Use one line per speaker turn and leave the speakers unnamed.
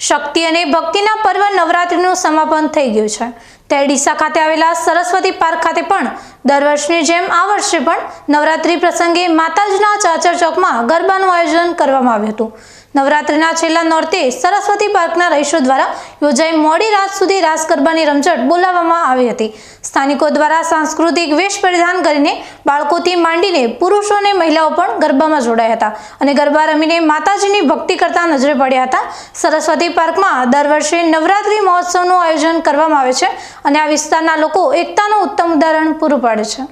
શક્તિ અને ભક્તિના પર્વ નવરાત્રિનું સમાપન થઈ ગયું છે ત્યારે ડીસા ખાતે આવેલા સરસ્વતી પાર્ક ખાતે પણ દર વર્ષની જેમ આ વર્ષે પણ નવરાત્રિ પ્રસંગે માતાજીના ચાચર ચોકમાં ગરબાનું આયોજન કરવામાં આવ્યું હતું। નવરાત્રિના છેલ્લા નોરતે સરસ્વતી પાર્કના રહીશો દ્વારા યોજાઈ મોડી રાત સુધી રાસ ગરબાની રમઝટ બોલાવવામાં આવી હતી। સ્થાનિકો દ્વારા સાંસ્કૃતિક વેશ પરિધાન કરીને બાળકોથી માંડીને પુરુષો અને મહિલાઓ પણ ગરબામાં જોડાયા હતા અને ગરબા રમીને માતાજીની ભક્તિ કરતા નજરે પડ્યા હતા। સરસ્વતી પાર્કમાં દર વર્ષે નવરાત્રિ મહોત્સવનું આયોજન કરવામાં આવે છે અને આ વિસ્તારના લોકો એકતાનું ઉત્તમ ઉદાહરણ પૂરું પાડે છે।